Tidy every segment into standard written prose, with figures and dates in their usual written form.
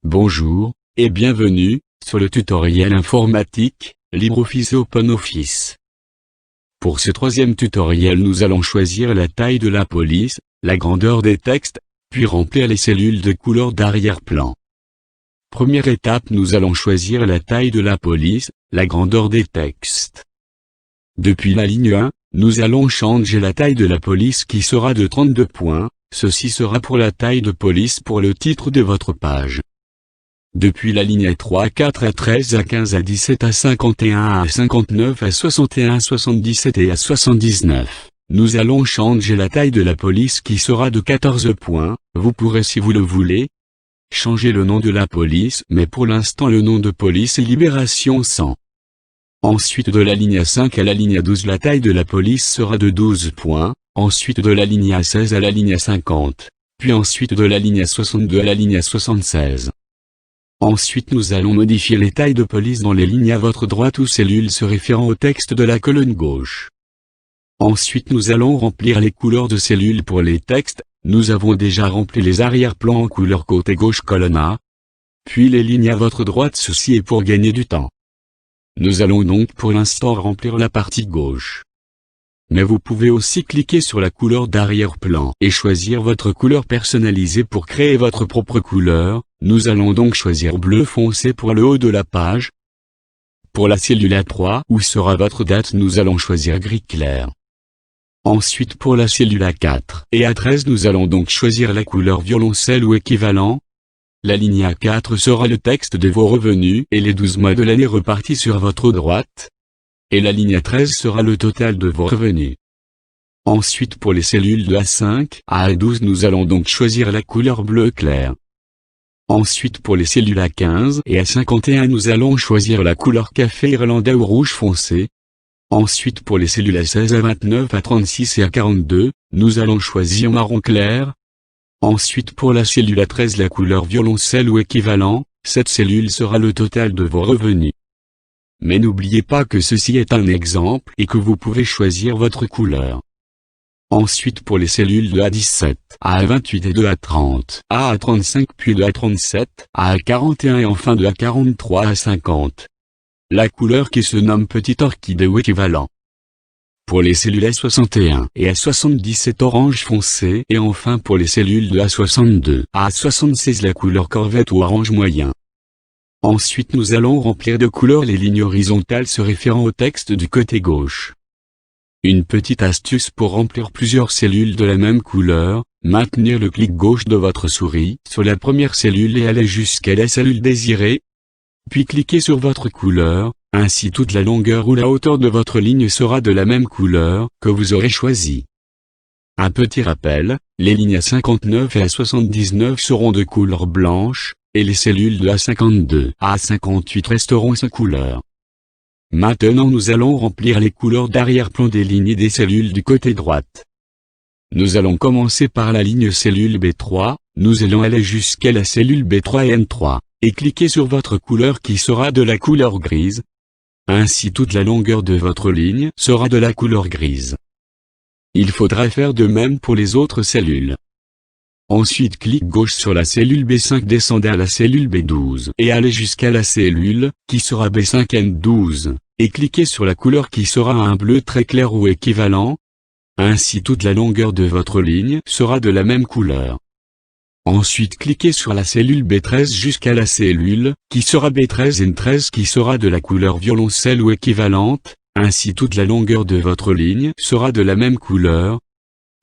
Bonjour, et bienvenue, sur le tutoriel informatique, LibreOffice et OpenOffice. Pour ce troisième tutoriel nous allons choisir la taille de la police, la grandeur des textes, puis remplir les cellules de couleur d'arrière-plan. Première étape, nous allons choisir la taille de la police, la grandeur des textes. Depuis la ligne 1, nous allons changer la taille de la police qui sera de 32 points, ceci sera pour la taille de police pour le titre de votre page. Depuis la ligne 3 à 4 à 13 à 15 à 17 à 51 à 59 à 61 à 77 et à 79, nous allons changer la taille de la police qui sera de 14 points, vous pourrez si vous le voulez, changer le nom de la police mais pour l'instant le nom de police est Libération 100. Ensuite de la ligne 5 à la ligne 12 la taille de la police sera de 12 points, ensuite de la ligne 16 à la ligne 50, puis ensuite de la ligne 62 à la ligne 76. Ensuite nous allons modifier les tailles de police dans les lignes à votre droite ou cellules se référant au texte de la colonne gauche. Ensuite nous allons remplir les couleurs de cellules pour les textes, nous avons déjà rempli les arrière-plans en couleur côté gauche colonne A, puis les lignes à votre droite, ceci est pour gagner du temps. Nous allons donc pour l'instant remplir la partie gauche. Mais vous pouvez aussi cliquer sur la couleur d'arrière-plan et choisir votre couleur personnalisée pour créer votre propre couleur. Nous allons donc choisir bleu foncé pour le haut de la page. Pour la cellule A3 où sera votre date nous allons choisir gris clair. Ensuite pour la cellule A4 et A13 nous allons donc choisir la couleur violoncelle ou équivalent. La ligne A4 sera le texte de vos revenus et les 12 mois de l'année repartis sur votre droite. Et la ligne A13 sera le total de vos revenus. Ensuite pour les cellules de A5 à A12 nous allons donc choisir la couleur bleu clair. Ensuite pour les cellules A15 et A51 nous allons choisir la couleur café irlandais ou rouge foncé. Ensuite pour les cellules A16 à 29 à 36 et à 42, nous allons choisir marron clair. Ensuite pour la cellule A13 la couleur violoncelle ou équivalent, cette cellule sera le total de vos revenus. Mais n'oubliez pas que ceci est un exemple et que vous pouvez choisir votre couleur. Ensuite pour les cellules de A17 à A28 et de A30 à A35 puis de A37 à A41 et enfin de A43 à A50. La couleur qui se nomme petite orchidée ou équivalent. Pour les cellules A61 et A77 orange foncé et enfin pour les cellules de A62 à A76 la couleur corvette ou orange moyen. Ensuite nous allons remplir de couleurs les lignes horizontales se référant au texte du côté gauche. Une petite astuce pour remplir plusieurs cellules de la même couleur, maintenir le clic gauche de votre souris sur la première cellule et aller jusqu'à la cellule désirée. Puis cliquez sur votre couleur, ainsi toute la longueur ou la hauteur de votre ligne sera de la même couleur que vous aurez choisie. Un petit rappel, les lignes A59 et A79 seront de couleur blanche, et les cellules de A52 à A58 resteront sans couleur. Maintenant nous allons remplir les couleurs d'arrière-plan des lignes et des cellules du côté droite. Nous allons commencer par la ligne cellule B3, nous allons aller jusqu'à la cellule B3 et N3, et cliquer sur votre couleur qui sera de la couleur grise. Ainsi toute la longueur de votre ligne sera de la couleur grise. Il faudra faire de même pour les autres cellules. Ensuite clic gauche sur la cellule B5, descendez à la cellule B12 et allez jusqu'à la cellule qui sera B5N12, et cliquez sur la couleur qui sera un bleu très clair ou équivalent. Ainsi toute la longueur de votre ligne sera de la même couleur. Ensuite cliquez sur la cellule B13 jusqu'à la cellule qui sera B13N13 qui sera de la couleur violoncelle ou équivalente, ainsi toute la longueur de votre ligne sera de la même couleur.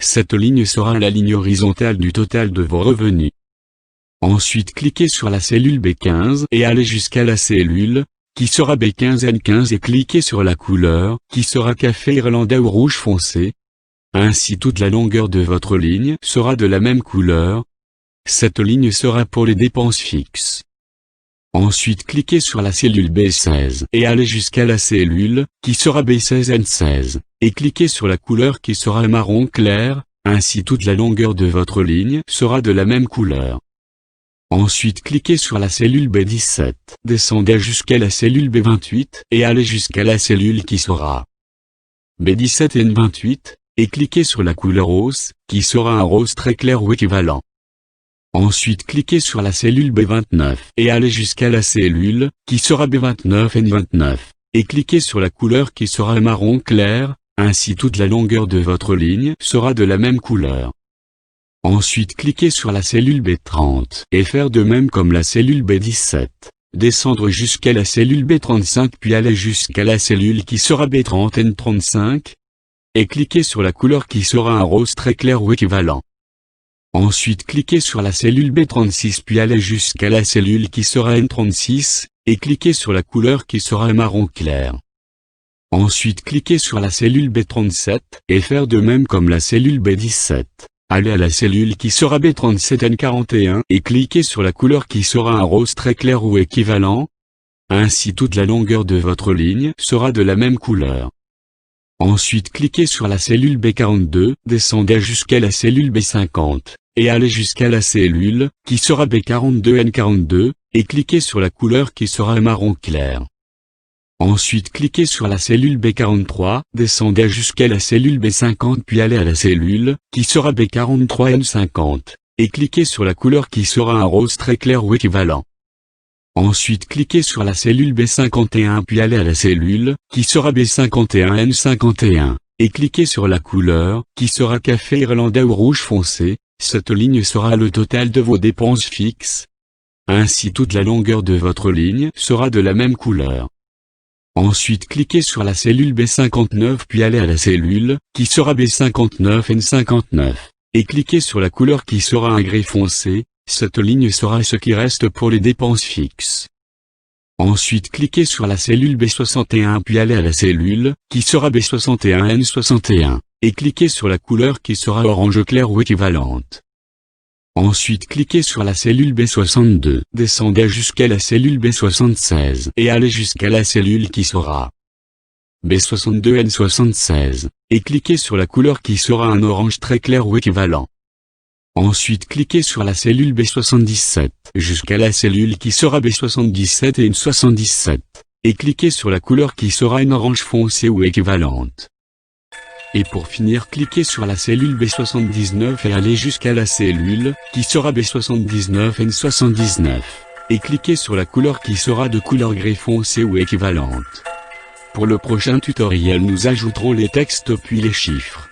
Cette ligne sera la ligne horizontale du total de vos revenus. Ensuite cliquez sur la cellule B15 et allez jusqu'à la cellule qui sera B15N15 et cliquez sur la couleur qui sera café irlandais ou rouge foncé. Ainsi toute la longueur de votre ligne sera de la même couleur. Cette ligne sera pour les dépenses fixes. Ensuite cliquez sur la cellule B16 et allez jusqu'à la cellule qui sera B16N16, et cliquez sur la couleur qui sera marron clair, ainsi toute la longueur de votre ligne sera de la même couleur. Ensuite cliquez sur la cellule B17, descendez jusqu'à la cellule B28 et allez jusqu'à la cellule qui sera B17N28, et cliquez sur la couleur rose, qui sera un rose très clair ou équivalent. Ensuite cliquez sur la cellule B29 et allez jusqu'à la cellule, qui sera B29N29, et cliquez sur la couleur qui sera marron clair, ainsi toute la longueur de votre ligne sera de la même couleur. Ensuite cliquez sur la cellule B30 et faire de même comme la cellule B17. Descendre jusqu'à la cellule B35 puis aller jusqu'à la cellule qui sera B30N35, et cliquez sur la couleur qui sera un rose très clair ou équivalent. Ensuite cliquez sur la cellule B36 puis allez jusqu'à la cellule qui sera N36, et cliquez sur la couleur qui sera marron clair. Ensuite cliquez sur la cellule B37, et faire de même comme la cellule B17. Allez à la cellule qui sera B37N41 et cliquez sur la couleur qui sera un rose très clair ou équivalent. Ainsi toute la longueur de votre ligne sera de la même couleur. Ensuite cliquez sur la cellule B42, descendez jusqu'à la cellule B50, et allez jusqu'à la cellule, qui sera B42N42, et cliquez sur la couleur qui sera marron clair. Ensuite cliquez sur la cellule B43, descendez jusqu'à la cellule B50 puis allez à la cellule, qui sera B43N50, et cliquez sur la couleur qui sera un rose très clair ou équivalent. Ensuite cliquez sur la cellule B51 puis allez à la cellule, qui sera B51N51, et cliquez sur la couleur, qui sera café irlandais ou rouge foncé. Cette ligne sera le total de vos dépenses fixes. Ainsi toute la longueur de votre ligne sera de la même couleur. Ensuite cliquez sur la cellule B59 puis allez à la cellule, qui sera B59N59, et cliquez sur la couleur qui sera un gris foncé. Cette ligne sera ce qui reste pour les dépenses fixes. Ensuite cliquez sur la cellule B61 puis allez à la cellule, qui sera B61N61, et cliquez sur la couleur qui sera orange clair ou équivalente. Ensuite cliquez sur la cellule B62, descendez jusqu'à la cellule B76 et allez jusqu'à la cellule qui sera B62N76, et cliquez sur la couleur qui sera un orange très clair ou équivalent. Ensuite cliquez sur la cellule B77 jusqu'à la cellule qui sera B77 et N77, et cliquez sur la couleur qui sera une orange foncé ou équivalente. Et pour finir cliquez sur la cellule B79 et allez jusqu'à la cellule, qui sera B79N79, et cliquez sur la couleur qui sera de couleur gris foncé ou équivalente. Pour le prochain tutoriel nous ajouterons les textes puis les chiffres.